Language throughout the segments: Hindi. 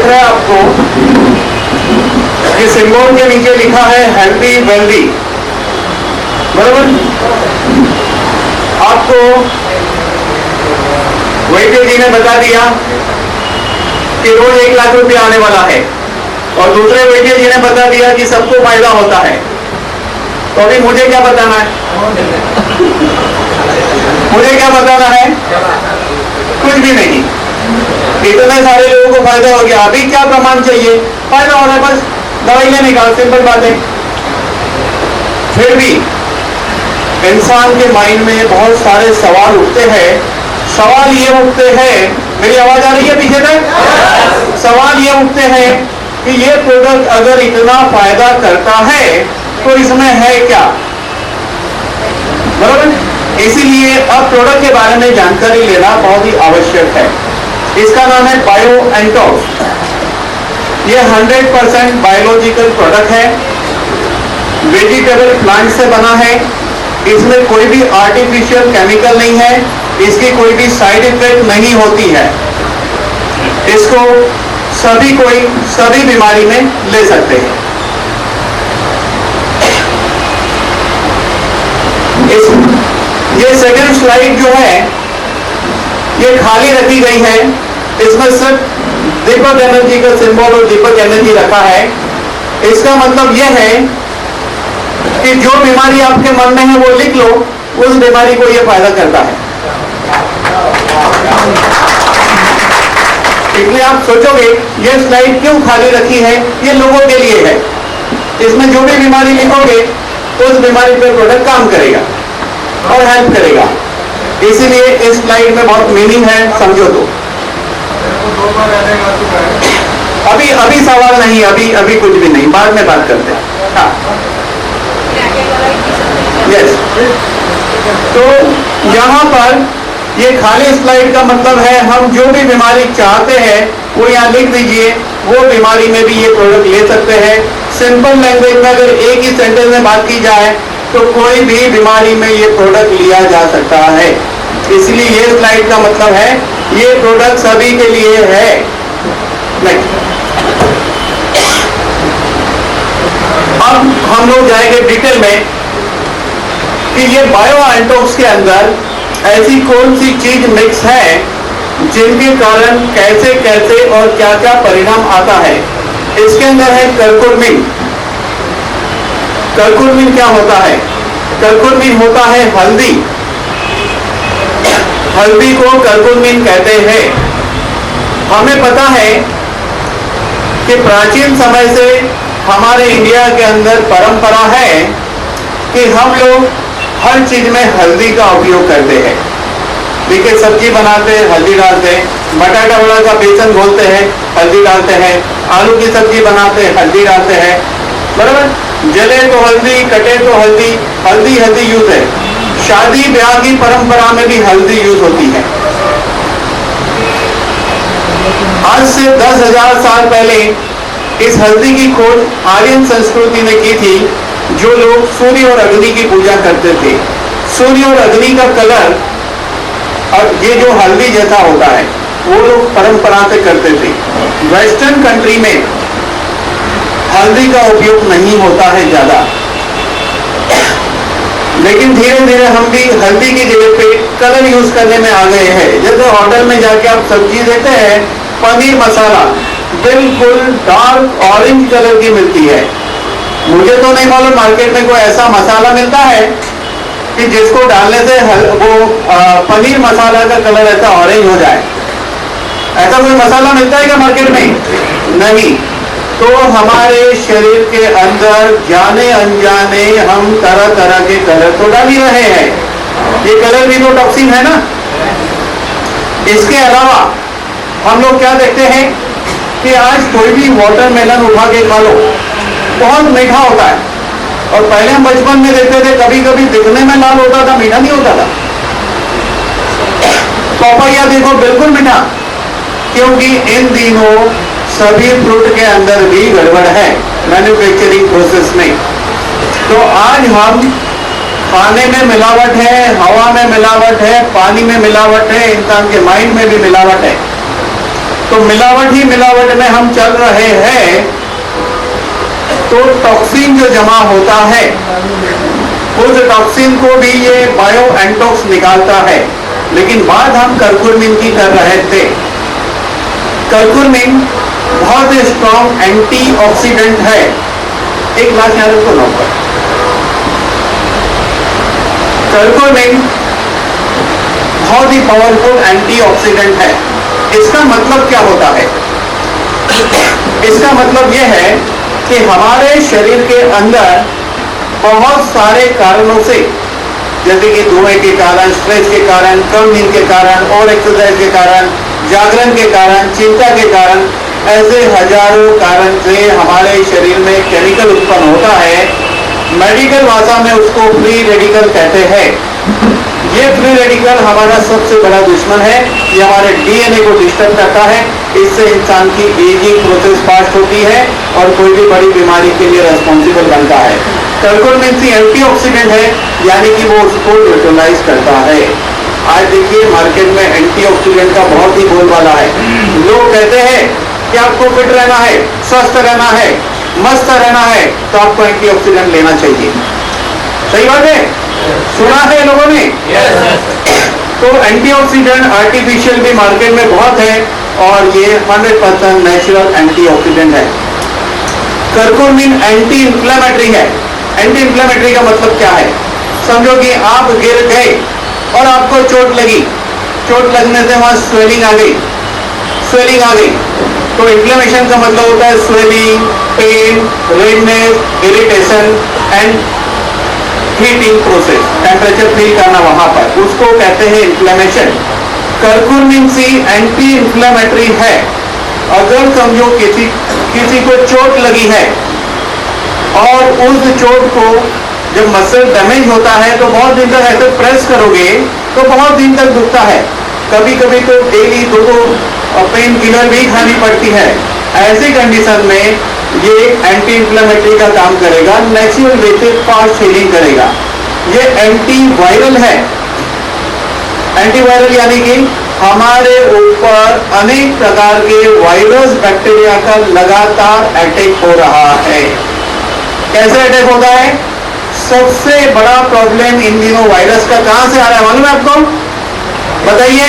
रहा है आपको कि सिंबल के नीचे लिखा है हेल्दी वेल्दी, बराबर। आपको वैद्य जी ने बता दिया कि रोज 1 लाख रुपया आने वाला है, और दूसरे वैद्य जी ने बता दिया कि सबको फायदा होता है। तो अभी मुझे क्या बताना है? मुझे क्या बताना है? कुछ भी नहीं। इतने सारे लोगों को फायदा हो गया, अभी क्या प्रमाण चाहिए? फायदा हो रहा है, बस दवाई लेने का, सिंपल बात है। फिर भी इंसान के माइंड में बहुत सारे सवाल उठते हैं। सवाल ये उठते हैं, मेरी आवाज आ रही है पीछे तक? सवाल ये उठते हैं कि ये प्रोडक्ट अगर इतना फायदा करता है तो इसमें है क्या, बराबर। इसीलिए अब प्रोडक्ट के बारे में जानकारी लेना बहुत ही आवश्यक है। इसका नाम है बायो एंटॉक्स। ये 100% बायोलॉजिकल प्रोडक्ट है, वेजिटेबल प्लांट से बना है। इसमें कोई भी आर्टिफिशियल केमिकल नहीं है, इसकी कोई भी साइड इफेक्ट नहीं होती है। इसको सभी बीमारी में ले सकते हैं। ये सेकंड स्लाइड जो है ये खाली रखी गई है। इसमें सिर्फ दीपक एनर्जी का सिंबल और दीपक एनर्जी रखा है। इसका मतलब यह है कि जो बीमारी आपके मन में है वो लिख लो, उस बीमारी को ये फायदा करता है। इसलिए आप सोचोगे ये स्लाइड क्यों खाली रखी है? ये लोगों के लिए है। इसमें जो भी बीमारी लिखोगे तो उस बीमारी पर प्रोडक्ट काम करेगा और हेल्प करेगा। इसीलिए इस स्लाइड में बहुत मीनिंग है, समझो। तो अभी सवाल नहीं, अभी कुछ भी नहीं, बाद में बात करते हैं। हाँ, यस। तो यहाँ पर ये खाली स्लाइड का मतलब है हम जो भी बीमारी चाहते हैं वो यहाँ लिख दीजिए, वो बीमारी में भी ये प्रोडक्ट ले सकते हैं। सिंपल लैंग्वेज में अगर एक ही सेंटेंस में बात की जाए तो कोई भी बीमारी में ये प्रोडक्ट लिया जा सकता है। इसलिए ये स्लाइड का मतलब है ये प्रोडक्ट सभी के लिए है। अब हम लोग जाएंगे डिटेल में कि ये बायो एंटॉक्स के अंदर ऐसी कौन सी चीज मिक्स है जिनके कारण कैसे कैसे और क्या क्या परिणाम आता है। इसके अंदर है कर्कुमिन। कर्कुमिन क्या होता है? कर्कुमिन होता है हल्दी। हल्दी को कर्कुमिन कहते हैं। हमें पता है कि प्राचीन समय से हमारे इंडिया के अंदर परंपरा है कि हम लोग हर चीज में हल्दी का उपयोग करते हैं। देखिए, सब्जी बनाते हैं, हल्दी डालते हैं। बटाटा वड़ा का बेसन घोलते हैं, हल्दी डालते हैं। आलू की सब्जी बनाते हैं, हल्दी डालते हैं, बराबर। जले तो हल्दी, कटे तो हल्दी, हल्दी हल्दी यूज है। शादी ब्याह की परंपरा में भी हल्दी यूज होती है। आज से 10,000 साल पहले इस हल्दी की खोज आर्यन संस्कृति ने की थी, जो लोग सूर्य और अग्नि की पूजा करते थे। सूर्य और अग्नि का कलर और ये जो हल्दी जैसा होता है वो लोग परंपरा से करते थे। वेस्टर्न कंट्री में हल्दी का उपयोग नहीं होता है ज्यादा, लेकिन धीरे धीरे हम भी हल्दी की जगह पे कलर यूज करने में आ गए हैं। जैसे होटल में जाके आप सब्जी देते हैं, पनीर मसाला बिल्कुल डार्क ऑरेंज कलर की मिलती है। मुझे तो नहीं मालूम मार्केट में कोई ऐसा मसाला मिलता है कि जिसको डालने से वो पनीर मसाला का कलर ऐसा ऑरेंज हो जाए। ऐसा कोई मसाला मिलता है क्या मार्केट में? नहीं। तो हमारे शरीर के अंदर जाने अनजाने हम तरह तरह के कलर तो डाल ही रहे हैं। ये कलर भी तो टॉक्सिन है ना। इसके अलावा हम लोग क्या देखते हैं कि आज कोई भी वाटरमेलन उठा के खा लो, बहुत मीठा होता है। और पहले हम बचपन में देखते थे, कभी कभी दिखने में लाल होता था, मीठा नहीं होता था। पपाया देखो, बिल्कुल मीठा, क्योंकि इन दिनों सभी फ्रूट के अंदर भी गड़बड़ है मैन्युफैक्चरिंग प्रोसेस में। तो आज हम खाने में मिलावट है, हवा में मिलावट है, पानी में मिलावट है, इंसान के माइंड में भी मिलावट है। तो मिलावट ही मिलावट में हम चल रहे हैं, तो टॉक्सिन जो जमा होता है उस टॉक्सिन को भी ये बायो एंटॉक्स निकालता है। लेकिन बात हम करकुमिन की कर रहे थे। करकुमिन बहुत ही स्ट्रॉन्ग एंटीऑक्सीडेंट है। एक ग्लास यहाँ रखो ना ऊपर। करकुमिन बहुत ही पावरफुल एंटीऑक्सीडेंट है। इसका मतलब क्या होता है? इसका मतलब यह है कि हमारे शरीर के अंदर बहुत सारे कारणों से, जैसे कि धुएं के कारण, स्ट्रेस के कारण, कम नींद के कारण, और एक्सरसाइज के कारण, जागरण के कारण, चिंता के कारण, ऐसे हजारों कारण से हमारे शरीर में केमिकल उत्पन्न होता है। मेडिकल भाषा में उसको फ्री रेडिकल कहते हैं। ये फ्री रेडिकल हमारा सबसे बड़ा दुश्मन है। ये हमारे डीएनए को डिस्टर्ब करता है। इससे इंसान की एजिंग प्रोसेस फास्ट होती है और कोई भी बड़ी बीमारी के लिए रिस्पॉन्सिबल बनता है। करकुमिन एंटीऑक्सीडेंट है, यानी कि वो उसको न्यूट्रलाइज करता है। आज देखिए मार्केट में एंटीऑक्सीडेंट का बहुत ही बोलबाला है। लोग कहते हैं कि आपको फिट रहना है, स्वस्थ रहना है, मस्त रहना है, तो आपको एंटीऑक्सीडेंट लेना चाहिए। सही बात है? सुना है लोगों ने? तो एंटीऑक्सीडेंट आर्टिफिशियल भी मार्केट में बहुत है और ये 100% नेचुरल एंटीऑक्सीडेंट है। करकुमिन एंटी इंफ्लेमेटरी है। एंटी इंफ्लेमेटरी का मतलब क्या है? समझो कि आप गिर गए और आपको चोट लगी। चोट लगने से वहां स्वेलिंग आ गई। स्वेलिंग आ गई तो इन्फ्लेमेशन का मतलब होता है swelling, pain, redness, irritation and heating process, temperature feel करना वहां पर, उसको कहते हैं इन्फ्लेमेशन। करकुमिन एंटी इंफ्लेमेटरी है। अगर समझो किसी को चोट लगी है और उस चोट को जब मसल डैमेज होता है तो बहुत दिन तक ऐसे प्रेस करोगे तो बहुत दिन तक दुखता है। कभी कभी तो डेली दो पेन किलर भी खानी पड़ती है। ऐसी कंडीशन में ये एंटी इंफ्लेमेटरी का काम करेगा, नेचुरल वे से फास्ट हीलिंग करेगा। ये एंटीवायरल है। एंटीवायरल यानी कि हमारे ऊपर अनेक प्रकार के वायरस बैक्टीरिया का लगातार अटैक हो रहा है। कैसे अटैक होता है? सबसे बड़ा प्रॉब्लम इन दिनों वायरस का कहां से आ रहा है मालूम है आपको? बताइए।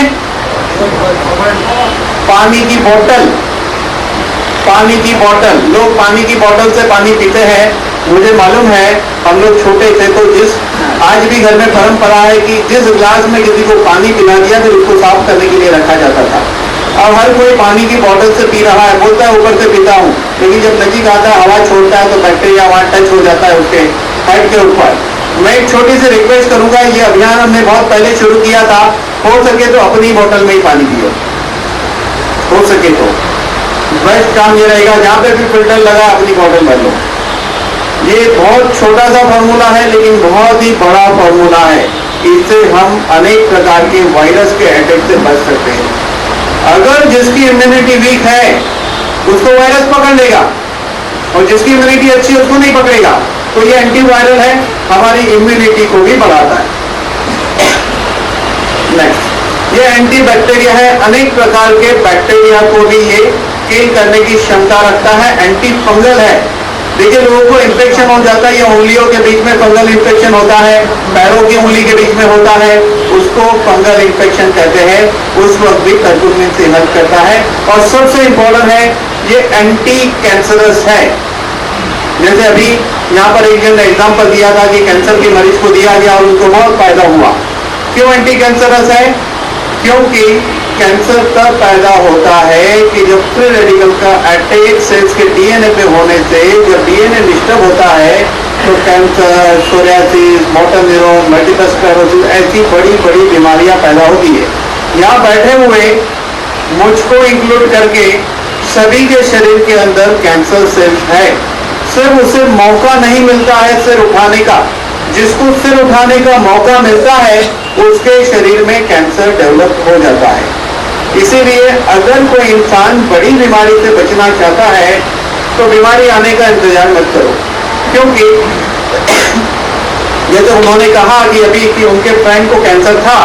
पानी की बोतल। पानी की बोतल, लोग पानी की बोतल से पानी पीते हैं। मुझे मालूम है हम लोग छोटे थे तो आज भी घर में परंपरा है कि जिस गिलास में किसी को पानी पिला दिया फिर उसको साफ करने के लिए रखा जाता था। अब हर कोई पानी की बोतल से पी रहा है, बोलता है ऊपर से पीता हूँ, लेकिन जब नजीक आता है हवा छोड़ता है तो बैक्टीरिया वहां टच हो जाता है उसके हेड के ऊपर। मैं एक छोटी सी रिक्वेस्ट करूंगा, ये अभियान हमने बहुत पहले शुरू किया था, हो सके तो अपनी बोतल में ही पानी पियो, हो सके तो। बेस्ट काम ये रहेगा, जहां पे भी फिल्टर लगा अपनी बोतल भर लो। ये बहुत छोटा सा फॉर्मूला है लेकिन बहुत ही बड़ा फॉर्मूला है। इससे हम अनेक प्रकार के वायरस के अटैक से बच सकते हैं। अगर जिसकी इम्यूनिटी वीक है उसको वायरस पकड़ लेगा और जिसकी इम्यूनिटी अच्छी है उसको नहीं पकड़ेगा। तो ये एंटीवायरल है, हमारी इम्यूनिटी को भी बढ़ाता है। नेक्स्ट, ये एंटी बैक्टीरिया है, अनेक प्रकार के बैक्टीरिया को भी ये किल करने की क्षमता रखता है। एंटी फंगल है। देखिए लोगों को इन्फेक्शन हो जाता है, ये उंगलियों के बीच में फंगल इन्फेक्शन होता है, पैरों की उंगली के बीच में होता है, उसको फंगल इन्फेक्शन कहते हैं। उस वक्त भी करकुमिन से हेल्प करता है। और सबसे इंपॉर्टेंट है, ये एंटी कैंसरस है। जैसे अभी यहाँ पर एक जन ने एग्जाम्पल दिया था कि कैंसर के मरीज को दिया गया और उनको बहुत फायदा हुआ। क्यों एंटी कैंसरस है? क्योंकि कैंसर तब पैदा होता है कि जब फ्री रेडिकल का अटैक सेल्स के डीएनए पे होने से जब डीएनए डिस्टर्ब होता है तो cancer, psoriasis, motor neuron, multiple sclerosis ऐसी बड़ी बड़ी बीमारियां पैदा होती है। यहाँ बैठे हुए मुझको इंक्लूड करके सभी के शरीर के अंदर कैंसर सेल्स है। सिर्फ उसे मौका नहीं मिलता है सिर उठाने का। जिसको सिर उठाने का मौका मिलता है उसके शरीर में कैंसर डेवलप हो जाता है। इसीलिए अगर कोई इंसान बड़ी बीमारी से बचना चाहता है तो बीमारी आने का इंतजार मत करो। क्योंकि जैसे उन्होंने कहा कि अभी कि उनके फ्रेंड को कैंसर था,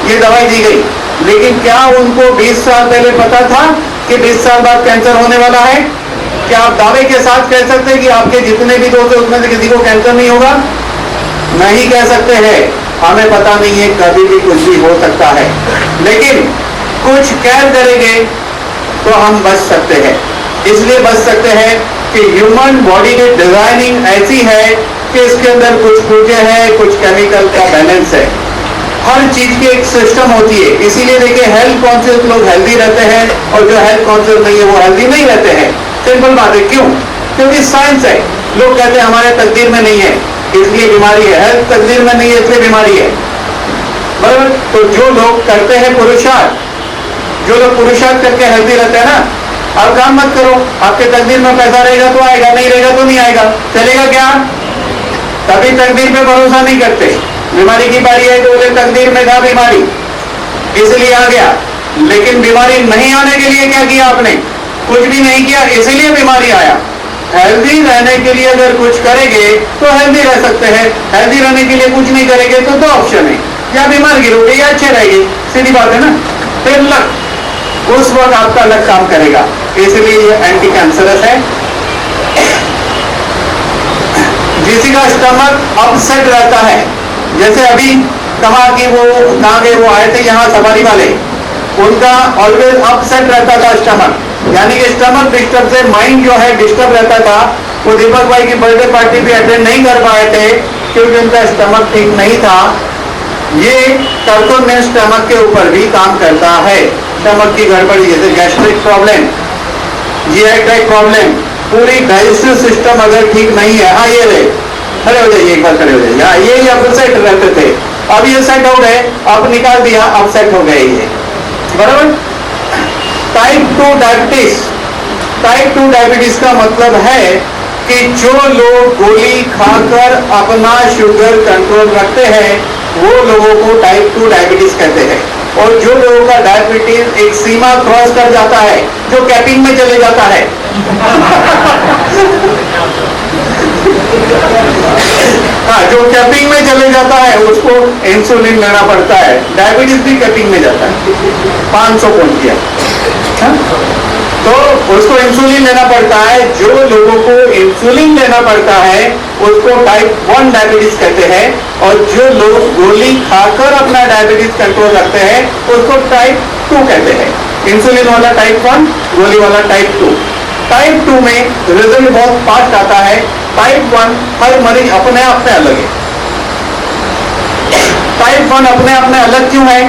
ये दवाई दी गई, लेकिन क्या उनको 20 साल पहले पता था कि 20 साल बाद कैंसर होने वाला है? क्या आप दावे के साथ कह सकते हैं कि आपके जितने भी दोस्त हैं उसमें से किसी को कैंसर नहीं होगा? नहीं कह सकते हैं। हमें पता नहीं है, कभी भी कुछ भी हो सकता है, लेकिन कुछ केयर करेंगे तो हम बच सकते हैं। इसलिए बच सकते हैं कि ह्यूमन बॉडी की डिजाइनिंग ऐसी है कि इसके अंदर कुछ फूटे हैं, कुछ केमिकल का बैलेंस है। हर चीज की एक सिस्टम होती है। इसीलिए देखिए, हेल्थ कॉन्शियस लोग हेल्दी रहते हैं और जो हेल्थ कॉन्शियस नहीं है वो हेल्दी नहीं रहते हैं। सिंपल बात है। क्यों? क्योंकि साइंस है। लोग कहते हैं हमारे तकदीर में नहीं है इसलिए बीमारी है, हेल्थ तकदीर में नहीं है इसलिए बीमारी है, बराबर। तो जो लोग करते हैं पुरुषार्थ, जो लोग पुरुषार्थ करके हेल्दी रहते हैं ना, आप काम मत करो, आपके तकदीर में पैसा रहेगा तो आएगा, नहीं रहेगा तो नहीं आएगा, चलेगा क्या? तभी तकदीर पे भरोसा नहीं करते। बीमारी की बारी है तो बोले तकदीर में था बीमारी इसलिए आ गया, लेकिन बीमारी नहीं आने के लिए क्या किया आपने? कुछ भी नहीं किया, इसीलिए बीमारी आया। हेल्दी रहने के लिए अगर कुछ करेंगे तो हेल्दी रह सकते हैं, हेल्दी रहने के लिए कुछ नहीं करेंगे तो दो ऑप्शन है, या बीमार गिरोगे या अच्छे रहेंगे, सीधी बात है ना। फिर लक, उस वक्त आपका लक काम करेगा, इसलिए ये एंटी कैंसरस है। किसी का स्टमक अपसेट रहता है, जैसे अभी कहा कि वो कहाँ गए, वो आए थे यहाँ सवारी वाले, उनका ऑलवेज अपसेट रहता था स्टमक, यानी कि स्टमक डिस्टर्ब से माइंड जो है डिस्टर्ब रहता था। वो दीपक भाई की बर्थडे पार्टी भी अटेंड नहीं कर पाए थे क्योंकि उनका स्टमक ठीक नहीं था। ये कर्कोमेन स्टमक के ऊपर भी काम करता है। स्टमक की गड़बड़ी जैसे gastric problem, GI tract problem, पूरी डाइजेस्टिव सिस्टम अगर ठीक नहीं है। हाँ, ये रहे, खड़े हो जाइए, एक बार खड़े हो जाइए। हाँ, ये अपसेट रहते थे, अब ये सेट हो गए, अब निकाल दिया, अब सेट हो गए ये, बराबर। टाइप 2 डायबिटीज, टाइप 2 डायबिटीज का मतलब है कि जो लोग गोली खाकर अपना शुगर कंट्रोल रखते हैं वो लोगों को टाइप 2 डायबिटीज कहते हैं। और जो लोगों का डायबिटीज एक सीमा क्रॉस कर जाता है, जो कैपिंग में चले जाता है हाँ, जो कैपिंग में चले जाता है उसको इंसुलिन लेना पड़ता है। डायबिटीज भी कैपिंग में जाता है, 500 पहुंच गया, तो उसको इंसुलिन लेना पड़ता है। जो लोगों को इंसुलिन लेना पड़ता है उसको टाइप 1 डायबिटीज कहते हैं, और जो लोग गोली खाकर अपना डायबिटीज कंट्रोल रखते हैं उसको टाइप 2 कहते हैं। इंसुलिन वाला टाइप 1, गोली वाला टाइप 2। टाइप 2 में रिजल्ट बहुत फास्ट आता है, टाइप 1 हर मरीज अपने आप में अलग है। टाइप 1 अपने आप में अलग क्यों है?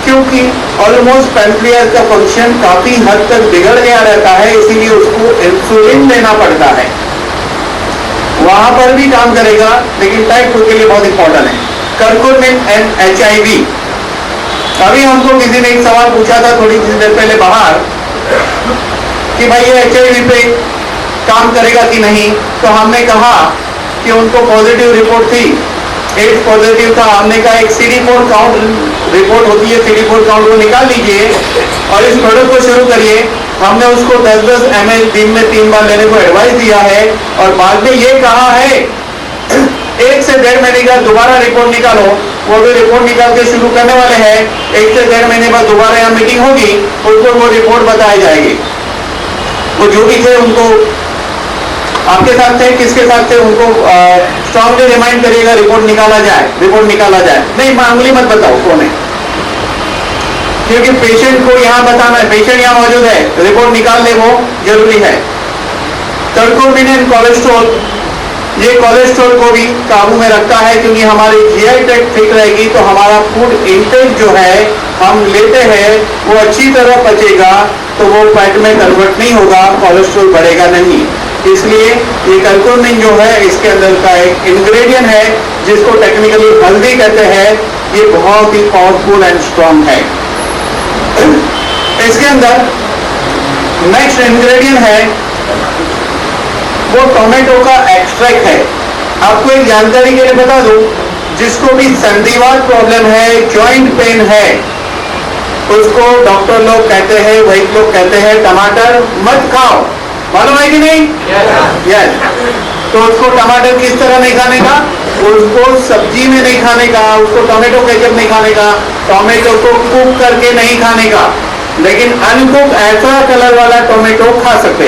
क्योंकि ऑलमोस्ट पैनक्रियाज का फंक्शन काफी हद तक बिगड़ गया रहता है, इसीलिए उसको इंसुलिन लेना पड़ता है। वहां पर भी काम करेगा, लेकिन टाइप 2 के लिए बहुत इंपॉर्टेंट है। Curcumin and HIV। अभी हमको किसी ने एक सवाल पूछा था थोड़ी देर पहले बाहर कि भाई ये HIV पे काम करेगा कि नहीं, तो हमने कहा कि उनको पॉजिटिव रिपोर्ट थी, एड्स पॉजिटिव था। हमने कहा एक CD4 काउंट रिपोर्ट होती है, CD4 काउंट को निकाल लीजिए और इस प्रोडक्ट को शुरू करिए। हमने उसको 10-10 ml दिन में 3 बार लेने को एडवाइस दिया है, और बाद में ये कहा है 1 से 1.5 महीने का दोबारा रिपोर्ट निकालो। वो भी रिपोर्ट निकाल के शुरू करने वाले हैं, 1 से 1.5 महीने बाद दोबारा यहाँ मीटिंग होगी, उसको वो रिपोर्ट बताई जाएगी। वो जो भी थे उनको, आपके साथ थे, किसके साथ थे, उनको स्ट्रांगली रिमाइंड करिएगा रिपोर्ट निकाला जाए, रिपोर्ट निकाला जाए। नहीं, मामूली मत बताओ कौन है, क्योंकि पेशेंट को यहाँ बताना है, पेशेंट यहाँ मौजूद है, रिपोर्ट निकाल ले वो जरूरी है। कर्कुमिन एंड कोलेस्ट्रॉल, ये कोलेस्ट्रॉल को भी काबू में रखता है, क्योंकि हमारी जीआई ट्रैक्ट ठीक रहेगी तो हमारा फूड इंटेक जो है हम लेते हैं वो अच्छी तरह पचेगा, तो वो फैट में कन्वर्ट नहीं होगा, कोलेस्ट्रॉल बढ़ेगा नहीं। इसलिए ये कर्कुमिन जो है इसके अंदर का एक इंग्रेडिएंट है जिसको टेक्निकली हल्दी कहते हैं। ये बहुत ही पावरफुल एंड स्ट्रॉन्ग है। इसके अंदर नेक्स्ट इंग्रेडिएंट है वो टोमेटो का एक्सट्रैक्ट है। आपको एक जानकारी के लिए बता दूं, जिसको भी संधिवात प्रॉब्लम है, जॉइंट पेन है, उसको डॉक्टर लोग कहते हैं, वही लोग कहते हैं टमाटर मत खाओ, मालूम है कि नहीं? यस। तो उसको टमाटर किस तरह नहीं खाने का? उसको सब्जी में नहीं खाने का, उसको टोमेटो केचप नहीं खाने का, टोमेटो को कुक करके नहीं खाने का। लेकिन अनकुक ऐसा कलर वाला टोमेटो खा सकते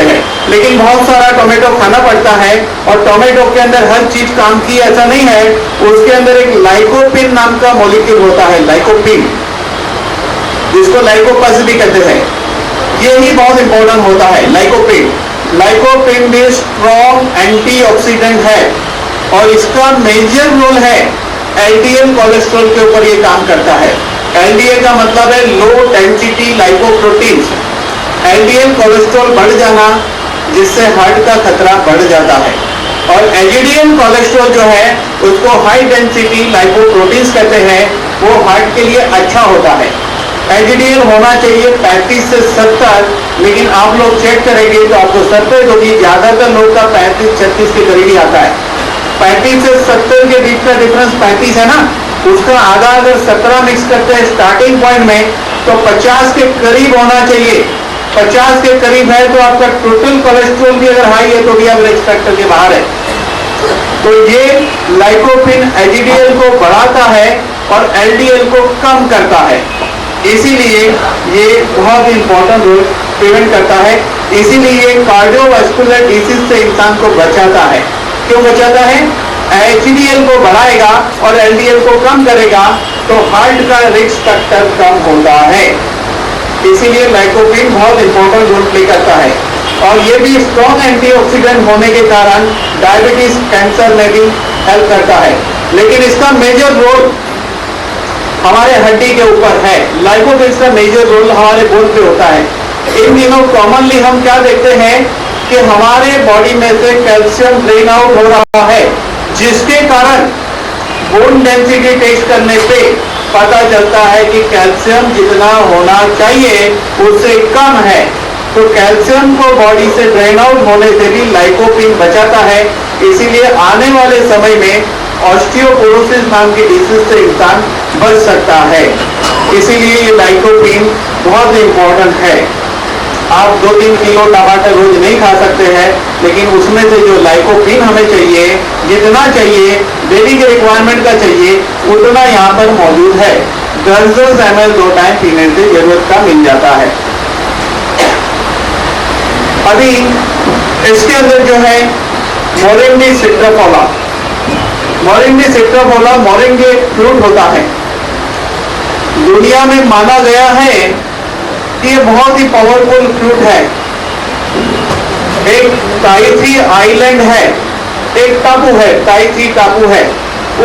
हैं, लेकिन बहुत सारा टोमेटो खाना पड़ता है। और टोमेटो के अंदर हर चीज काम की ऐसा नहीं है। उसके अंदर एक लाइकोपिन नाम का मॉलिक्यूल होता है, लाइकोपिन, जिसको लाइकोपस भी कहते हैं। ये ही बहुत इंपॉर्टेंट होता है, लाइकोपिन। लाइकोपिन भी स्ट्रॉन्ग एंटीऑक्सीडेंट है और इसका मेजर रोल है एलडीएल कोलेस्ट्रॉल के ऊपर ये काम करता है। एलडीएल का मतलब है low density lipoproteins. LDL cholesterol बढ़ जाना जिससे हार्ट का खतरा बढ़ जाता है। और एलडीएल कोलेस्ट्रॉल जो है उसको हाई डेंसिटी लाइपोप्रोटीन्स कहते हैं, वो हार्ट के लिए अच्छा होता है। एलडीएल होना चाहिए 35 से 70, लेकिन आप लोग चेक करेंगे तो आपको 70 होगी। ज्यादातर लोग का 35-36 के करीब ही आता है। 35 से 70 के बीच का डिफरेंस 35 है ना, उसका आधा अगर 17 मिक्स करते हैं स्टार्टिंग पॉइंट में तो 50 के करीब होना चाहिए। 50 के करीब है तो आपका टोटल कोलेस्ट्रॉल भी अगर हाई है तो भी एवरेज फैक्टर के बाहर है। तो ये लाइकोपिन एलडीएल को बढ़ाता है और एलडीएल को कम करता है, इसीलिए ये बहुत इंपॉर्टेंट रोल प्रिवेंट करता है। इसीलिए कार्डियोवास्कुलर डिसीज से इंसान को बचाता है। क्यों बचाता है? एचडीएल को बढ़ाएगा और एलडीएल को कम करेगा तो हार्ट का रिस्क फैक्टर कम होता है। इसीलिए लाइकोपिन बहुत इंपॉर्टेंट रोल प्ले करता है। और ये भी स्ट्रॉन्ग एंटीऑक्सीडेंट होने के कारण डायबिटीज, कैंसर में भी हेल्प करता है। लेकिन इसका मेजर रोल हमारे हड्डी के ऊपर है। लाइकोपिन का मेजर रोल हमारे बोन पे होता है। इन दिनों कॉमनली हम क्या देखते हैं कि हमारे बॉडी में से कैल्शियम ड्रेन आउट हो रहा है, जिसके कारण बोन डेंसिटी टेस्ट करने पे पता चलता है कि कैल्शियम जितना होना चाहिए उससे कम है। तो कैल्शियम को बॉडी से ड्रेन आउट होने से भी लाइकोपिन बचाता है। इसीलिए आने वाले समय में ऑस्टियोपोरोसिस नाम की डिसीज से इंसान बच सकता है। इसीलिए ये लाइकोपिन बहुत इंपॉर्टेंट है। आप 2-3 किलो टमाटर रोज नहीं खा सकते हैं, लेकिन उसमें से जो लाइकोपिन हमें चाहिए, जितना चाहिए डेली के रिक्वायरमेंट का चाहिए, उतना यहाँ पर मौजूद है। 10-10 ml 2 टाइम पीने से जरूरत का मिल जाता है। अभी इसके अंदर जो है मोरिंडी सिट्रोफोला, मोरिंडी सिट्रोफोला मोरिंडी एक फ्रूट होता है। दुनिया में माना गया है कि ये बहुत ही पावरफुल फ्रूट है। एक ताइथी आइलैंड है, एक टापू है, ताइथी टापू है।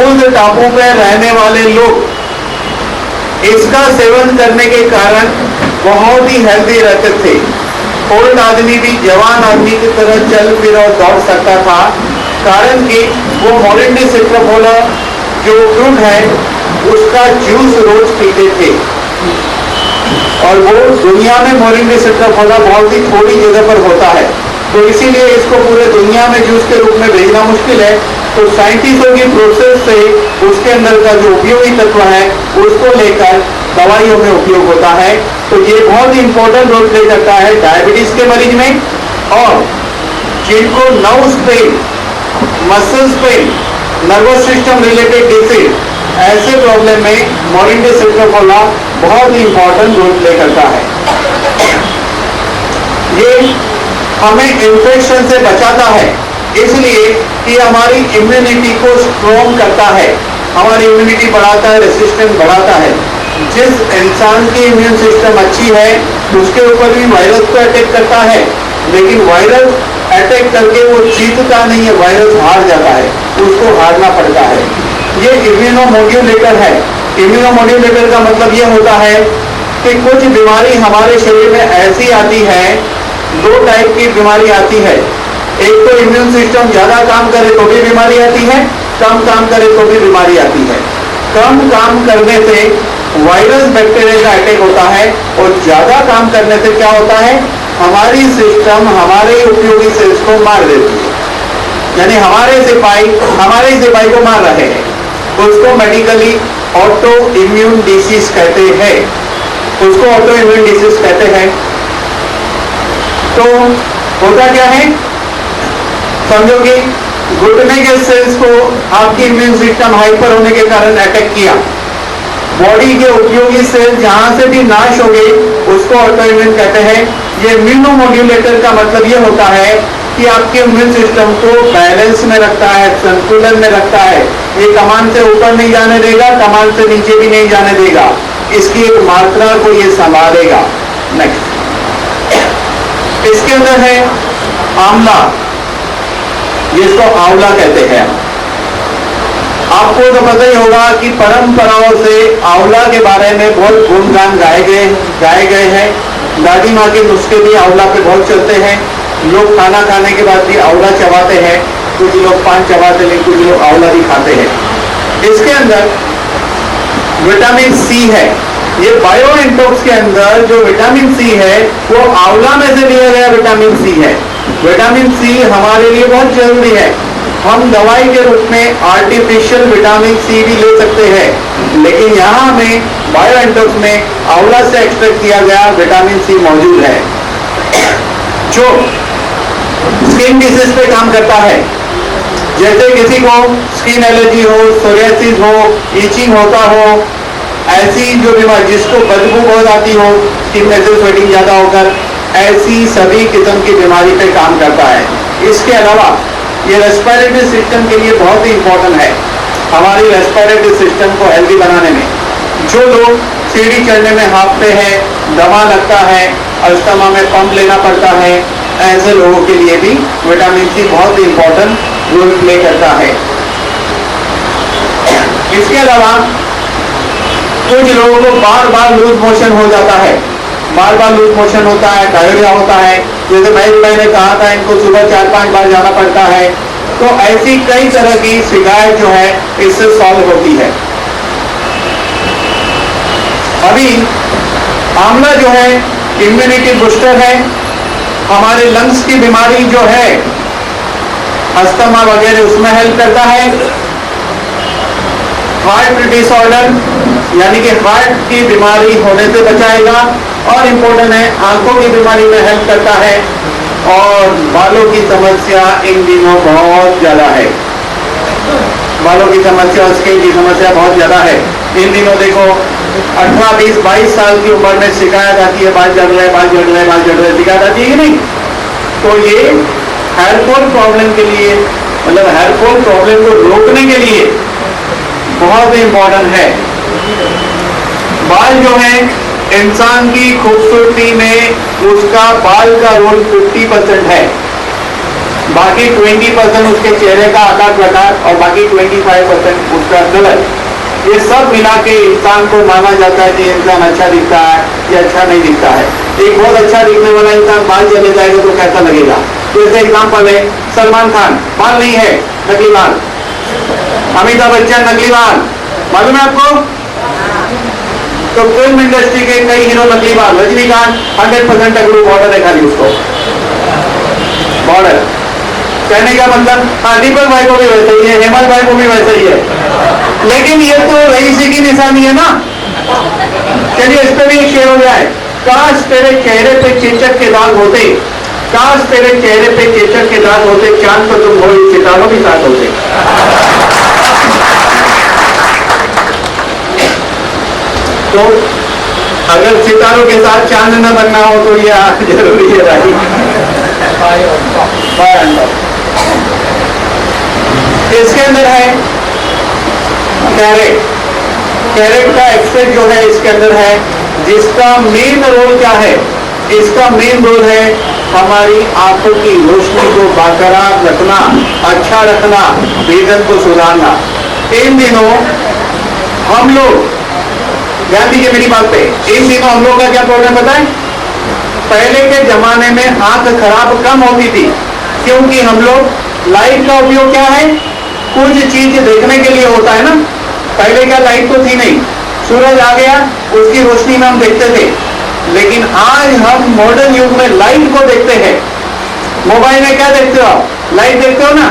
उस टापू पे रहने वाले लोग इसका सेवन करने के कारण बहुत ही हेल्दी रहते थे। ओल्ड आदमी भी जवान आदमी की तरह चल फिर और दौड़ सकता था, कारण कि वो मोरिंडी सिट्रोफोला जो फ्रूट है उसका जूस रोज पीते थे। और वो दुनिया में मोरिंडी सिट्रोफोला बहुत ही थोड़ी जगह पर होता है, तो इसीलिए इसको पूरे दुनिया में जूस के रूप में भेजना मुश्किल है। तो साइंटिस्टों की प्रोसेस से उसके अंदर का जो उपयोगी तत्व है उसको लेकर दवाइयों में उपयोग होता है। तो ये बहुत ही इंपॉर्टेंट रोल प्ले करता है डायबिटीज के मरीज में, और जिनको nerves pain, muscles pain, nervous system related disease, ऐसे प्रॉब्लम में मोरिंडी सिट्रोफोला बहुत ही इंपॉर्टेंट रोल प्ले करता है। ये हमें इन्फेक्शन से बचाता है, इसलिए कि हमारी इम्यूनिटी को स्ट्रॉन्ग करता है, हमारी इम्यूनिटी बढ़ाता है, रेसिस्टेंस बढ़ाता है। जिस इंसान की इम्यून सिस्टम अच्छी है उसके ऊपर भी वायरस को अटैक करता है, लेकिन वायरस अटैक करके वो जीतता नहीं है, वायरस हार जाता है, उसको हारना पड़ता है। ये इम्यूनोमोड्यूलेटर है। इम्यूनोमोड्यूलेटर का मतलब ये होता है कि कुछ बीमारी हमारे शरीर में ऐसी आती है, 2 टाइप की बीमारी आती है। एक तो इम्यून सिस्टम ज्यादा काम करे तो भी बीमारी आती है, कम काम करे तो भी बीमारी आती है। कम काम करने से वायरस बैक्टीरिया का अटैक होता है, और ज्यादा काम करने से क्या होता है, हमारी सिस्टम हमारे उपयोगी सेल्स को मार देती है। यानी हमारे सिपाही को मार रहे हैं, उसको मेडिकली ऑटो इम्यून डिसीज कहते हैं। उसको ऑटो इम्यून डिसीज कहते हैं। तो होता क्या है, समझो कि घुटने के सेल्स को आपकी इम्यून सिस्टम हाइपर होने के कारण अटैक किया, बॉडी के उपयोगी सेल जहां से भी नाश हो गए उसको ऑटोइम्यून कहते हैं। ये इम्यूनोमोड्यूलेटर का मतलब ये होता है कि आपके इम्यून सिस्टम को बैलेंस में रखता है, संतुलन में रखता है। ये कमान से ऊपर नहीं जाने देगा, कमान से नीचे भी नहीं जाने देगा, इसकी एक मात्रा को ये संभालेगा। नेक्स्ट, इसके अंदर है आंवला, जिसको आंवला कहते हैं। आपको तो पता ही होगा कि परंपराओं से आंवला के बारे में बहुत गुणगान गाए गए हैं। दादी माँ के नुस्खे भी आंवला पे बहुत चलते हैं। लोग खाना खाने के बाद भी आंवला चबाते हैं, कुछ लोग पान चबाते हैं, कुछ लोग आंवला भी खाते हैं। इसके अंदर विटामिन सी है। ये बायो इंटॉक्स के अंदर जो विटामिन सी है वो आंवला में से लिया गया विटामिन सी है। विटामिन सी हमारे लिए बहुत जरूरी है। हम दवाई के रूप में आर्टिफिशियल विटामिन सी भी ले सकते हैं, लेकिन यहाँ हमें बायो इंटॉक्स में आंवला से एक्सट्रैक्ट किया गया विटामिन सी मौजूद है, जो स्किन डिसीज पे काम करता है। जैसे किसी को स्किन एलर्जी हो, सोरियासिस हो, ईचिंग होता हो, ऐसी जो बीमारी जिसको बदबू बहुत आती हो, स्किन में से स्वेटिंग ज्यादा होकर, ऐसी सभी किस्म की बीमारी पे काम करता है। इसके अलावा ये रेस्पिरेटरी सिस्टम के लिए बहुत ही इंपॉर्टेंट है, हमारी रेस्पिरेटरी सिस्टम को हेल्दी बनाने में। जो लोग सीढ़ी चढ़ने में हांफते हैं, दमा लगता है, अस्थमा में पंप लेना पड़ता है, ऐसे लोगों के लिए भी विटामिन सी बहुत ही इंपॉर्टेंट रोल प्ले करता है। इसके अलावा कुछ लोगों को बार बार लूज मोशन हो जाता है, बार बार लूज मोशन होता है, डायरिया होता है। जैसे मैंने कहा था, इनको सुबह 4-5 बार जाना पड़ता है। तो ऐसी कई तरह की शिकायत जो है इससे सॉल्व होती है। अभी आंवला जो है इम्यूनिटी बूस्टर है। हमारे लंग्स की बीमारी जो है अस्थमा वगैरह उसमें हेल्प करता है। हार्ट डिसऑर्डर यानी कि हार्ट की बीमारी होने से बचाएगा। और इम्पोर्टेंट है, आंखों की बीमारी में हेल्प करता है। और बालों की समस्या इन दिनों बहुत ज्यादा है, बालों की समस्या, स्किन की समस्या बहुत ज्यादा है इन दिनों। देखो 18, 20, 22 साल की उम्र में शिकायत आती है, बाल झड़ रहे, बाल झड़ रहे, बाल झड़ रहे, शिकायत आती है कि नहीं? तो ये हेयरफॉल प्रॉब्लम के लिए, मतलब हेयरफॉल प्रॉब्लम को रोकने के लिए बहुत इंपॉर्टेंट है। बाल जो है इंसान की खूबसूरती में उसका बाल का रोल 50% है, बाकी 20% उसके चेहरे का आकार प्रकार और बाकी 25% उसका कलर। ये सब मिला के इंसान को माना जाता है कि इंसान अच्छा दिखता है या अच्छा नहीं दिखता है। एक बहुत अच्छा दिखने वाला इंसान बाल चले जाएगा तो कैसा लगेगा? जैसे एग्जाम्पल है सलमान खान, बाल नहीं है, नकली बाल। अमिताभ बच्चन, नकली बाल, मालूम है आपको? तो फिल्म इंडस्ट्री के कई हीरो नकली बाल। रजनीकांत 100% टकलू, बॉर्डर है खाली उसको, बॉर्डर। कहने का मतलब, हाँ, दीपक भाई को भी वैसे ही है, हेमंत भाई को भी वैसे ही है, लेकिन ये तो रईसी की निशानी है ना। चलिए इस पे भी एक शेर हो जाए। काश तेरे चेहरे पे चेचक के दाग होते, काश तेरे चेहरे पे चेचक के दाग होते, चांद पर तुम हो, सितारों के साथ होते। तो अगर सितारों के साथ चांद न बनना हो तो ये जरूरी है भाई। इसके अंदर है कैरेट। कैरेट का एक्सट्रैक्ट जो है इसके अंदर है, जिसका मेन रोल क्या है? इसका मेन रोल है हमारी आंखों की रोशनी को बरकरार रखना, अच्छा रखना, विजन को सुधारना। इन दिनों हम लोग, ध्यान दीजिए मेरी बात पे, इन दिनों हम लोग का क्या प्रॉब्लम बताएं? पहले के जमाने में आंख खराब कम होती थी, क्योंकि हम लोग लाइट का उपयोग क्या है, कुछ चीज देखने के लिए होता है ना। पहले क्या लाइट तो थी नहीं, सूरज आ गया उसकी रोशनी में हम देखते थे। लेकिन आज हम मॉडर्न युग में लाइट को देखते हैं। मोबाइल में क्या देखते हो आप? लाइट देखते हो ना।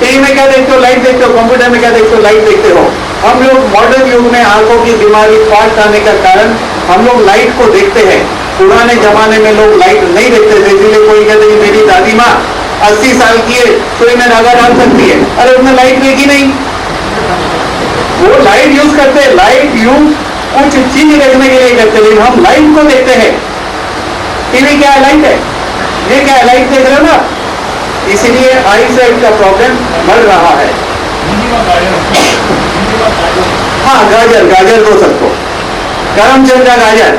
टीवी में क्या देखते हो? लाइट देखते हो। कंप्यूटर में क्या देखते हो? लाइट देखते हो। हम लोग मॉडर्न युग में आंखों की बीमारी फास्ट आने का कारण हम लोग लाइट को देखते हैं। पुराने जमाने में लोग लाइट नहीं देखते थे, इसलिए कोई माँ 80 साल की है, सुई में धागा डाल सकती है। अरे उसमें लाइट रहेगी नहीं, वो लाइट यूज करते हैं, लाइट यूज कुछ चीज देखने के लिए करते हैं, लेकिन हम लाइट को देखते हैं। टीवी क्या है? लाइट है। ये क्या है? लाइट देख रहे हो ना? इसीलिए आई साइट का प्रॉब्लम बढ़ रहा है। हाँ, गाजर, गाजर दो सबको, गरम चलता गाजर।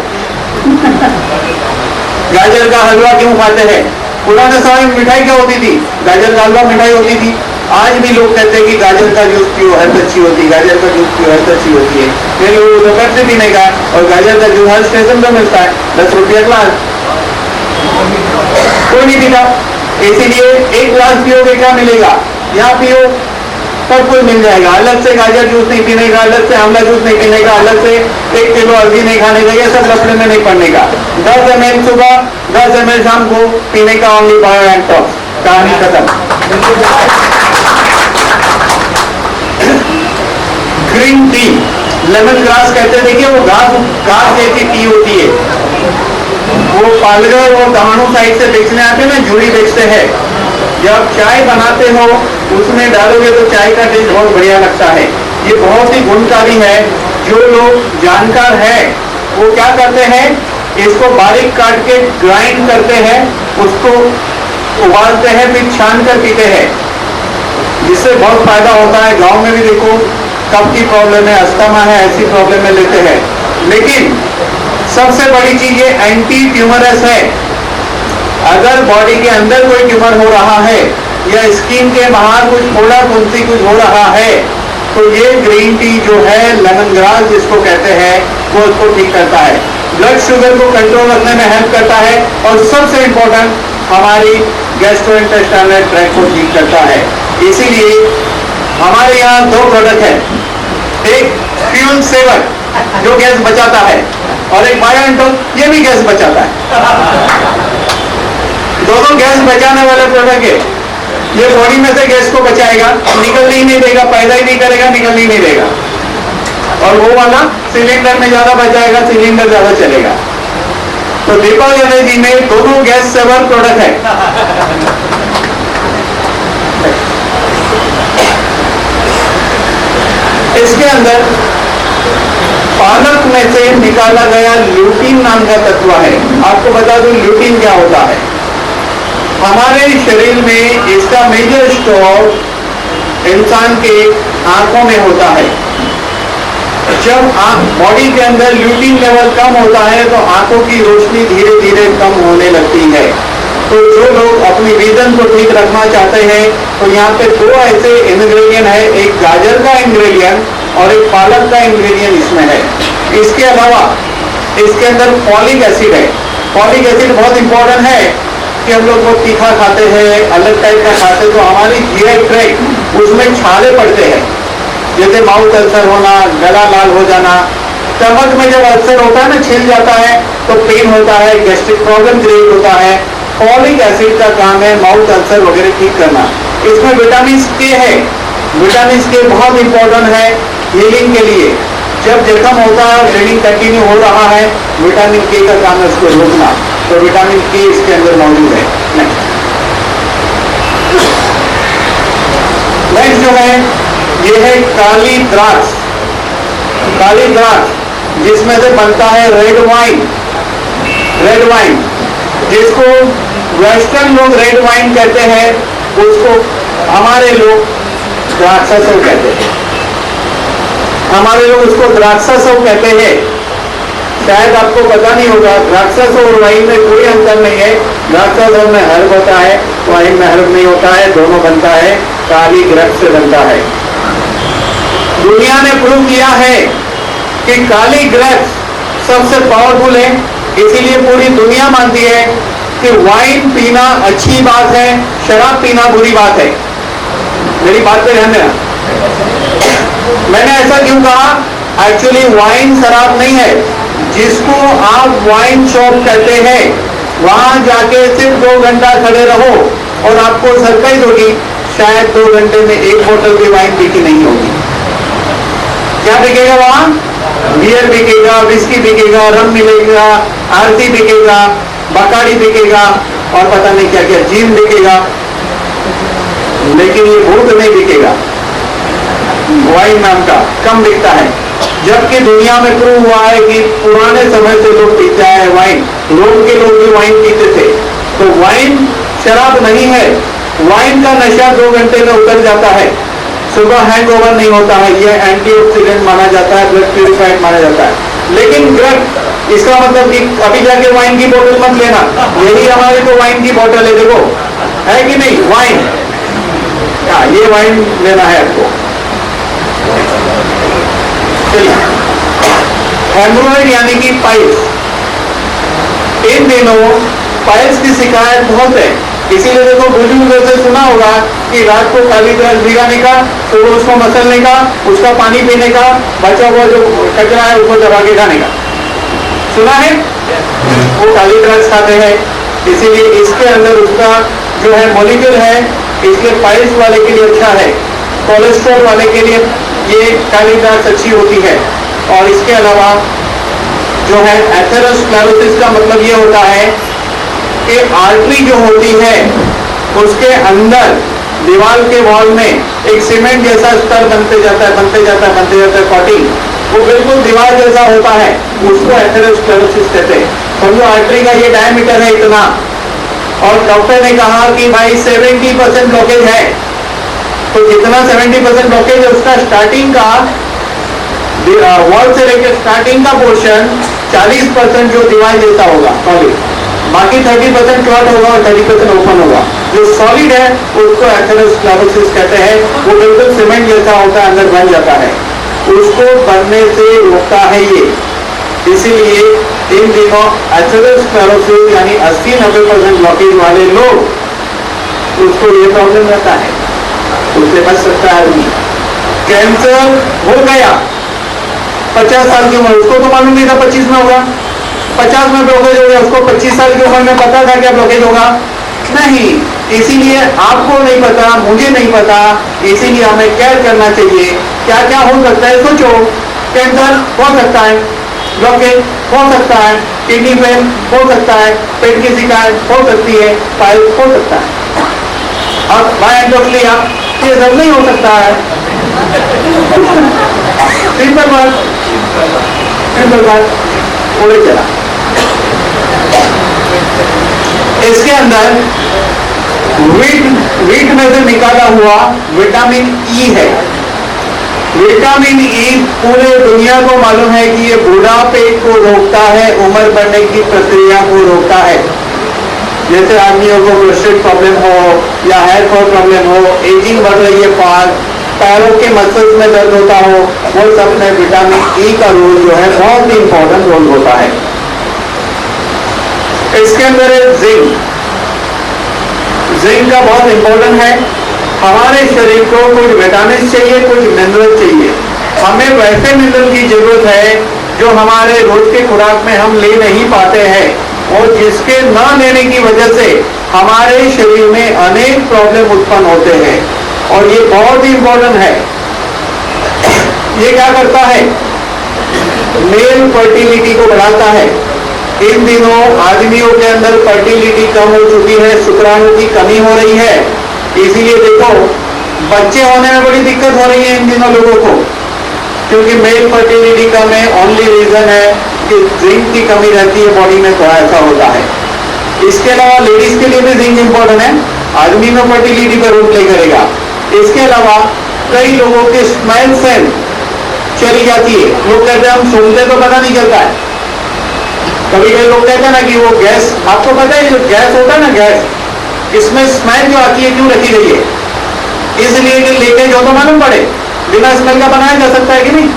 गाजर का हलवा क्यों खाते हैं? पुराने समय में मिठाई क्या होती थी? गाजर का हलवा मिठाई होती थी। आज भी लोग कहते हैं कि गाजर का जूस पियो, हेल्थ अच्छी होती है, गाजर का जूस पियो, हेल्थ अच्छी होती है। ये लोग तो पैसे पीने का, और गाजर का जूस हर स्टेशन पर मिलता है, 10 रुपया ग्लास, कोई नहीं पीता। इसीलिए एक ग्लास पियोगे क्या मिलेगा? यहाँ पियो सब कुछ मिल जाएगा। अलग से गाजर जूस नहीं पीने का, अलग से आंवला जूस नहीं पीने का, अलग से 1 किलो हल्दी नहीं खाने का, ये सब लफड़े में नहीं पड़ने का। 10 ml सुबह, 10 ml शाम को पीने का, ओनली बायो एंड टॉक्स, कहानी खत्म। ग्रीन टी, लेमन ग्रास कहते हैं, देखिए वो घास जैसी टी होती है। वो पालघर और दहानू साइड से बेचने आते हैं ना, झूड़ी बेचते हैं। जब चाय बनाते हो उसमें डालोगे तो चाय का टेस्ट बहुत बढ़िया लगता है। ये बहुत ही गुणकारी है। जो लोग जानकार है वो क्या करते हैं, इसको बारीक काट के ग्राइंड करते हैं, उसको उबालते हैं, फिर छान कर पीते हैं, जिससे बहुत फायदा होता है। गांव में भी देखो, कफ की प्रॉब्लम है, अस्थमा है, ऐसी प्रॉब्लम में लेते हैं। लेकिन सबसे बड़ी चीज ये एंटी ट्यूमरस है। अगर बॉडी के अंदर कोई ट्यूमर हो रहा है या स्किन के बाहर कुछ फोड़ा फुंसी कुछ हो रहा है, तो ये ग्रीन टी जो है, लेमन ग्रास जिसको कहते हैं, वो उसको ठीक करता है। ब्लड शुगर को कंट्रोल रखने में हेल्प करता है, और सबसे इंपॉर्टेंट हमारी गैस्ट्रोइंटेस्टाइनल ट्रैक्ट को ठीक करता है। इसीलिए हमारे यहाँ 2 प्रोडक्ट है, एक फ्यूल सेवर जो गैस बचाता है, और एक बायोएंटोन, ये भी गैस बचाता है। दोनों गैस बचाने वाले प्रोडक्ट है। ये बॉडी में से गैस को बचाएगा, निकलने ही नहीं देगा, पैदा ही नहीं करेगा, निकलने ही नहीं देगा। और वो वाला सिलेंडर में ज्यादा बचाएगा, सिलेंडर ज्यादा चलेगा। तो दीपक एनर्जी में दोनों गैस सेवर प्रोडक्ट है। इसके अंदर पालक में से निकाला गया ल्यूटीन नाम का तत्व है। आपको बता दूं ल्यूटीन क्या होता है। हमारे शरीर में इसका मेजर स्टोर इंसान के आंखों में होता है। जब बॉडी के अंदर ल्यूटीन लेवल कम होता है तो आंखों की रोशनी धीरे धीरे कम होने लगती है। तो जो लोग अपनी विजन को ठीक रखना चाहते हैं, तो यहाँ पे 2 ऐसे इंग्रेडिएंट है, एक गाजर का इंग्रेडिएंट और एक पालक का इंग्रेडिएंट इसमें है। इसके अलावा इसके अंदर फॉलिक एसिड है। फॉलिक एसिड बहुत इंपॉर्टेंट है कि हम लोग बहुत तीखा खाते हैं, अलग टाइप का खाते हैं, तो हमारी जीआई ट्रैक्ट उसमें छाले पड़ते हैं, जैसे माउथ अल्सर होना, गला लाल हो जाना। स्टमक में जब अल्सर होता है ना, छिल जाता है तो पेन होता है, गैस्ट्रिक प्रॉब्लम क्रिएट होता है। फॉलिक एसिड का काम है माउथ अल्सर वगैरह ठीक करना। इसमें विटामिन के है। विटामिन के बहुत इंपॉर्टेंट है हीलिंग के लिए। जब जख्म होता है और ब्लीडिंग कंटिन्यू हो रहा है, विटामिन के का काम है उसको रोकना। तो विटामिन के इसके अंदर मौजूद है। नेक्स्ट जो है ये है काली द्राक्ष। काली द्राक्ष जिसमें से बनता है रेड वाइन। रेड वाइन जिसको वेस्टर्न लोग रेड वाइन कहते हैं, उसको हमारे लोग द्राक्षासव कहते हैं। हमारे लोग उसको द्राक्षासव कहते हैं। शायद आपको पता नहीं होगा, द्राक्षासव और वाइन में कोई अंतर नहीं है। द्राक्षासव में हर्ब होता है, वाइन में हर्ब नहीं होता है, दोनों बनता है काली द्राक्ष से बनता है। दुनिया ने प्रूव किया है कि काली द्राक्ष सबसे पावरफुल है। इसीलिए पूरी दुनिया मानती है कि वाइन पीना अच्छी बात है, शराब पीना बुरी बात है। मेरी बात पे ध्यान देना। मैंने ऐसा क्यों कहा? एक्चुअली वाइन शराब नहीं है। जिसको आप वाइन शॉप कहते हैं, वहां जाके सिर्फ 2 घंटा खड़े रहो और आपको सरप्राइज होगी, शायद 2 घंटे में 1 बोतल की वाइन बिकी नहीं होगी। क्या बिकेगा वहां? बियर बिकेगा, विस्की बिकेगा, रम मिलेगा, आरती बिकेगा, बकाड़ी बिकेगा, और पता नहीं क्या क्या जीन बिकेगा, लेकिन ये भूत नहीं बिकेगा। वाइन नाम का कम बिकता है, जबकि दुनिया में प्रूव हुआ है कि पुराने समय से लोग पीते आए हैं वाइन। रोम के लोग भी वाइन पीते थे। तो वाइन शराब नहीं है। वाइन का नशा 2 घंटे में उतर जाता है, सुबह हैंगओवर नहीं होता है। यह एंटीऑक्सीडेंट माना जाता है, ब्लड प्यूरिफाइड माना जाता है। लेकिन ड्रग, इसका मतलब कि अभी जाके वाइन की बोतल मत लेना, यही हमारे को वाइन की बोतल है, देखो है कि नहीं वाइन। हाँ, ये वाइन लेना है आपको। चलिए, हेमोरॉइड यानी कि पाइल्स, इन दिनों पाइल्स की शिकायत बहुत है। इसीलिए देखो बुजुर्ग से सुना होगा कि रात को खाली ग्लास भिगाने का, सुबह उसको मसलने का, उसका पानी पीने का, बचा हुआ जो कचरा है उसको दबा के खाने का, सुना है। वो खाली ग्लास खाते हैं, इसीलिए इसके अंदर उसका जो है मॉलिक्यूल है, इसलिए पाइल्स वाले के लिए अच्छा है। कोलेस्ट्रॉल वाले के लिए ये काली ग्लास अच्छी होती है। और इसके अलावा जो है एथेरोस्क्लेरोसिस का मतलब ये होता है कि आर्टरी जो होती है उसके अंदर दीवार के वॉल में एक सीमेंट जैसा स्तर बनते जाता है कॉटिंग, वो बिल्कुल दीवार जैसा होता है, उसको एथेरोस्क्लेरोसिस कहते हैं। समझो आर्टरी का ये डायमीटर है इतना, और डॉक्टर ने कहा कि भाई 70% ब्लॉकेज है। तो जितना 70% ब्लॉकेज है उसका स्टार्टिंग का वॉल से लेकर स्टार्टिंग का पोर्शन 40% जो दीवार जैसा होगा सॉलिड, बाकी 30% क्लॉट होगा और 30% ओपन होगा। जो सॉलिड है उसको एथेरोस्क्लेरोसिस कहते हैं। वो बिल्कुल सीमेंट जैसा होता है, अंदर बन जाता है, उसको बनने से रोकता है ये। इसीलिए इन दिनों एथेरोस्क्लेरोसिस यानी 80-90% ब्लॉकेज वाले लोग, उसको ये प्रॉब्लम रहता है, उससे बच सकता है आदमी। कैंसर हो गया 50 साल की उम्र, उसको तो मालूम नहीं था 25 में होगा, 50 में ब्लॉकेज हो गया, उसको 25 साल की उम्र में पता था क्या ब्लॉकेज होगा? नहीं। इसीलिए आपको नहीं पता, मुझे नहीं पता, इसीलिए हमें केयर करना चाहिए। क्या क्या हो सकता है सोचो। कैंसर हो सकता है, ब्लॉकेज हो सकता है, किडनी फेल हो सकता है, पेट की शिकायत हो सकती है, पाइल्स हो सकता है। अब बायोडोक लिया, ये सब नहीं हो सकता है। सिंपल बात, बोले चला। इसके अंदर वीट में से निकाला हुआ विटामिन ई है। विटामिन ई पूरे दुनिया को मालूम है कि ये बुढ़ापे को रोकता है, उम्र बढ़ने की प्रक्रिया को रोकता है। जैसे आदमियों को प्रोस्टेट प्रॉब्लम हो या हेयर फॉल प्रॉब्लम हो, एजिंग बढ़ रही है, पैरों के मसल्स में दर्द होता हो, वो सब में विटामिन ई का रोल जो है बहुत ही इंपॉर्टेंट रोल होता है। इसके अंदर है जिंक। जिंक का बहुत इंपॉर्टेंट है। हमारे शरीर को कुछ विटामिन चाहिए, कुछ मिनरल चाहिए। हमें वैसे मिनरल की जरूरत है जो हमारे रोज के खुराक में हम ले नहीं पाते हैं, और जिसके न लेने की वजह से हमारे शरीर में अनेक प्रॉब्लम उत्पन्न होते हैं, और ये बहुत ही इंपॉर्टेंट है। ये क्या करता है? मेल फर्टिलिटी को बढ़ाता है। इन दिनों आदमियों के अंदर फर्टिलिटी कम हो चुकी है, शुक्राणु की कमी हो रही है। इसीलिए देखो बच्चे होने में बड़ी दिक्कत हो रही है इन दिनों लोगों को, क्योंकि मेल फर्टिलिटी कम है। ओनली रीजन है कि जिंक की कमी रहती है बॉडी में, थोड़ा ऐसा होता है। इसके अलावा लेडीज के लिए भी जिंक इंपॉर्टेंट है, आदमी में फर्टिलिटी पर रोल प्ले करेगा। इसके अलावा कई लोगों के स्मेल सेंस चली जाती है। लोग कहते हैं हम सूंघते तो पता नहीं चलता है। कभी कभी लोग कहते हैं ना कि वो गैस, आपको पता है जो गैस होता है ना, गैस, इसमें स्मेल जो आती है क्यों रखी गई है? इसलिए कि लीकेज हो तो मालूम पड़े। बिना स्मेल का बनाया जा सकता है कि नहीं,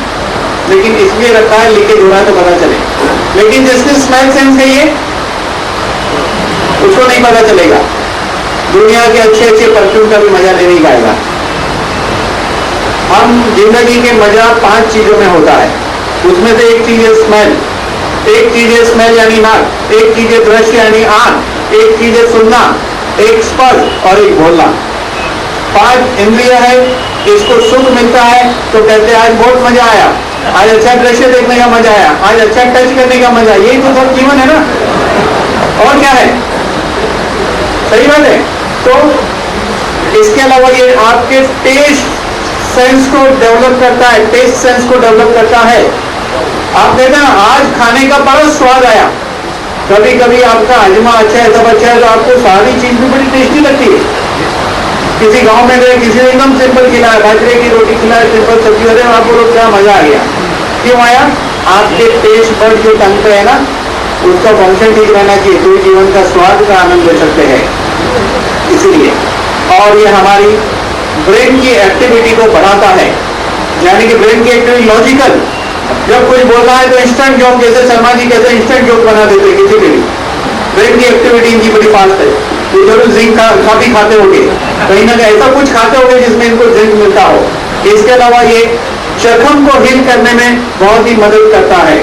लेकिन इसलिए रखा है लीकेज हो रहा है तो पता चले। लेकिन जिसने स्मेल सेंस है ये, उसको नहीं पता चलेगा। दुनिया के अच्छे अच्छे परफ्यूम का भी मजा ले नहीं पाएगा। हम जिंदगी के मजा 5 चीजों में होता है, उसमें से एक चीज है स्मेल। एक चीज है स्मेल यानी नाक, एक चीज है दृश्य यानी आंख, एक चीज है सुनना, एक स्पर्श और एक बोलना। 5 इंद्रिय है। इसको सुख मिलता है तो कहते हैं आज बहुत मजा आया, आज अच्छा दृश्य देखने का मजा आया, आज अच्छा टच करने का मजा। यही तो सब जीवन है ना। और क्या है? सही बात है। तो इसके अलावा ये आपके टेस्ट सेंस को डेवलप करता है, टेस्ट सेंस को डेवलप करता है। आप कहते हैं आज खाने का बड़ा स्वाद आया, कभी कभी आपका हजमा अच्छा है, सब अच्छा है, तो आपको सारी चीज भी बड़ी टेस्टी लगती है। किसी गांव में गए, किसी ने एकदम सिंपल खिलाया, बाजरे की रोटी खिलाया, सिंपल सब्जी, अरे आप बोलो क्या मजा आ गया। क्यों आया? आपके टेस्ट बर्ड जो टंग पे है ना, उसका फंक्शन ठीक रहना चाहिए, तो जीवन का स्वाद का आनंद ले सकते हैं। इसलिए और ये हमारी ब्रेन की एक्टिविटी को बढ़ाता है, यानी कि ब्रेन की एक्टिविटी लॉजिकल। जब कोई बोल रहा है तो इंस्टेंट जोक, जैसे शर्मा जी कहते हैं इंस्टेंट जोक बना देते हैं किसी भी। ब्रेन की एक्टिविटी इनकी बड़ी फास्ट है। तो जरूर जिंक काफी खाते होंगे, कहीं ना कहीं ऐसा कुछ खाते होंगे जिसमें इनको जिंक मिलता हो। इसके अलावा ये जख्म को हील करने में बहुत ही मदद करता है,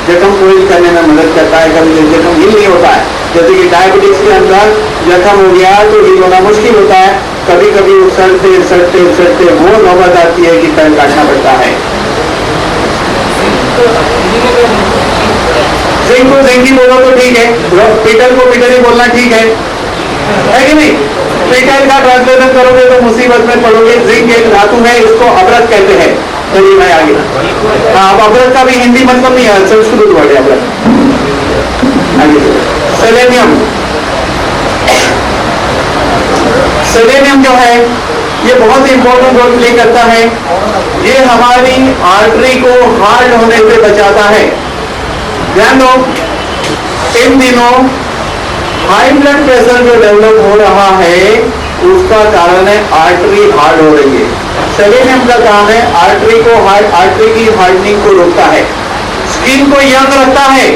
जख्म को हील करने में मदद करता है। कभी जख्म हील नहीं होता है, जैसे कि डायबिटीज के अंदर जख्म हो गया तो हील होना मुश्किल होता है। कभी कभी सड़ते सड़ते सड़ते वो नौबत आती है कि पैर काटना पड़ता है। जिंक को जिंकी बोलो तो ठीक है, पीटर को पीटर ही बोलना ठीक है कि नहीं? पीटर का ट्रांसलेशन करोगे तो मुसीबत में पड़ोगे। जिंक एक धातु है, इसको अवरत कहते हैं। चलिए मैं आगे। हाँ, अब अवरत का भी हिंदी मतलब नहीं है, संस्कृत वर्ड है अवरत। आगे सेलेनियम। सेलेनियम जो है ये बहुत ही इंपॉर्टेंट रोल प्ले करता है। ये हमारी आर्टरी को हार्ड होने से बचाता है। ध्यान दो, इन दिनों हाई ब्लड प्रेशर जो डेवलप हो रहा है उसका कारण है आर्टरी हार्ड हो रही है। सेलेनियम का काम है आर्टरी की हार्डनिंग को रोकता है, स्किन को यंग रखता है।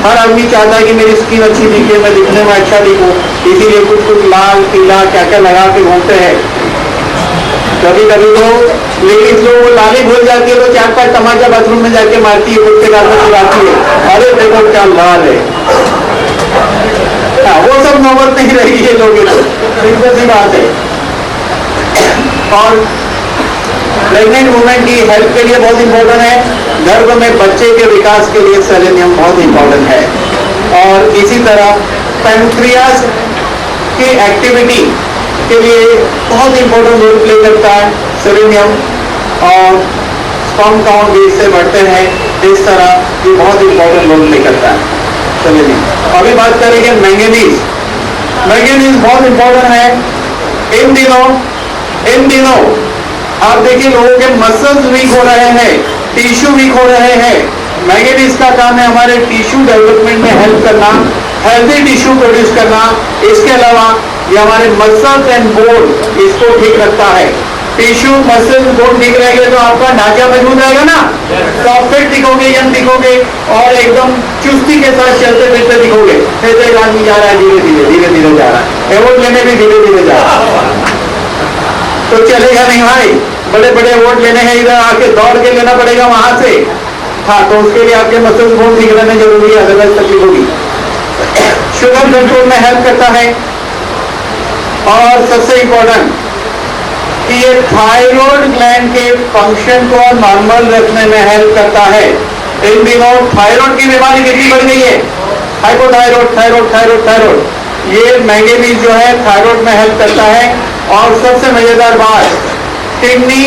हर आदमी चाहता है कि मेरी स्किन अच्छी दिखे, मैं दिखने में अच्छा दिखूं, इसीलिए कुछ कुछ लाल पीला क्या क्या लगा के घूमते हैं। कभी कभी तो लेडीज लोग वो लाली भूल जाती है तो 4-5 तमाचा बाथरूम में जाके मारती है, कुत्ते का चिल्लाती है, अरे देखो क्या लाल है। वो सब नौबत नहीं रही है लोगों को, सिंपल सी बात है। और प्रेग्नेंट वुमेन की हेल्थ के लिए बहुत इंपॉर्टेंट है, गर्भ में बच्चे के विकास के लिए सेलेनियम बहुत इंपॉर्टेंट है। और इसी तरह पैंक्रियास की एक्टिविटी के लिए बहुत इंपॉर्टेंट रोल प्ले करता है सेलेनियम, और स्पर्म काउंट भी इससे बढ़ते हैं। इस तरह ये बहुत इंपॉर्टेंट रोल प्ले करता है सेलेनियम। अभी बात करेंगे मैंगनीज। मैंगनीज बहुत इंपॉर्टेंट है। इन दिनों आप देखिए लोगों के मसल्स वीक हो रहे हैं, टिश्यू वीक हो रहे हैं। मैंगनीज का काम है हमारे टिश्यू डेवलपमेंट में हेल्प करना, हेल्दी टिश्यू प्रोड्यूस करना। इसके अलावा ये हमारे मसल्स एंड बोन इसको ठीक रखता है। टिश्यू मसल बोन ठीक रहेगा तो आपका ढांचा मजबूत रहेगा ना, तो आप फिट दिखोगे, यंग दिखोगे और एकदम चुस्ती के साथ चलते फिरते दिखोगे। फिर एक आदमी जा रहा है धीरे धीरे धीरे धीरे जा रहा है, अवार्ड लेने भी धीरे धीरे जा रहा है, तो चलेगा नहीं भाई। बड़े बड़े अवार्ड लेने हैं, इधर आके दौड़ के लेना पड़ेगा वहां से। हाँ, तो उसके लिए आपके मसल्स बोन ठीक रहने जरूरी है, अदरवाइज तकलीफ होगी। शुगर कंट्रोल में हेल्प करता है। और सबसे इंपॉर्टेंट कि ये थायराइड ग्लैंड के फंक्शन को नॉर्मल रखने में हेल्प करता है। इन दिनों थायराइड की बीमारी कितनी बढ़ गई है, हाइपोथायराइड, थायराइड थायराइड थायराइड। ये मैंगनीज जो है थायराइड में हेल्प करता है। और सबसे मजेदार बात, किडनी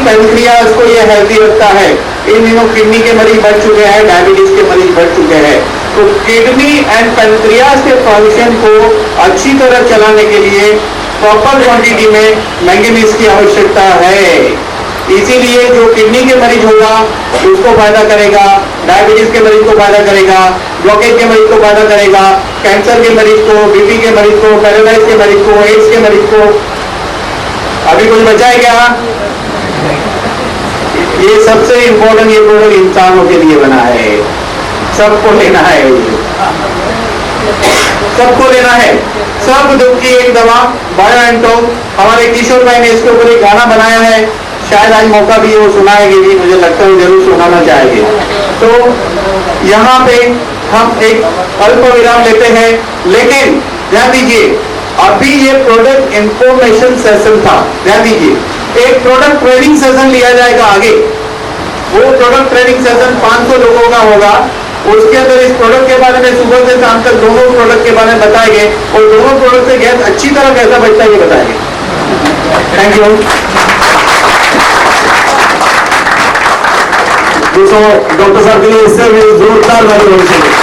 पैंक्रियास को ये हेल्दी रखता है। इन दिनों किडनी के मरीज बढ़ चुके हैं, डायबिटीज के मरीज बढ़ चुके हैं, तो किडनी एंड पैंक्रियास के फंक्शन को अच्छी तरह चलाने के लिए प्रॉपर क्वांटिटी में मैंगनीज की आवश्यकता है। इसीलिए जो किडनी के मरीज होगा उसको फायदा करेगा, डायबिटीज के मरीज को फायदा करेगा, ब्लॉकेज के मरीज को फायदा करेगा, कैंसर के मरीज को, बीपी के मरीज को, पैरालाइज के मरीज को, एड्स के मरीज को। अभी कुछ बचा है क्या? ये सबसे इंपॉर्टेंट ये प्रोडक्ट इंसानों के लिए बना है, सबको लेना है, सबको लेना है। सब दुख की एक दवा बायोएंटो। हमारे किशोर भाई ने इसके ऊपर एक गाना बनाया है, शायद आज मौका भी वो सुनाएंगे भी, मुझे लगता है जरूर सुनाना चाहेंगे। तो यहाँ पे हम एक अल्प विराम लेते हैं, लेकिन ध्यान दीजिए अभी ये प्रोडक्ट इंफॉर्मेशन सेशन था। ध्यान दीजिए एक प्रोडक्ट ट्रेनिंग सेशन लिया जाएगा आगे। वो प्रोडक्ट ट्रेनिंग सेशन 500 लोगों का होगा, उसके अंदर इस प्रोडक्ट के बारे में सुबह से शाम तक दोनों प्रोडक्ट के बारे में बताएंगे और दोनों प्रोडक्ट से गैस अच्छी तरह कैसा बचता है ये बताएंगे। Thank you. दोस्तों डॉक्टर साहब के लिए इससे भी जोरदार वाली होनी चाहिए।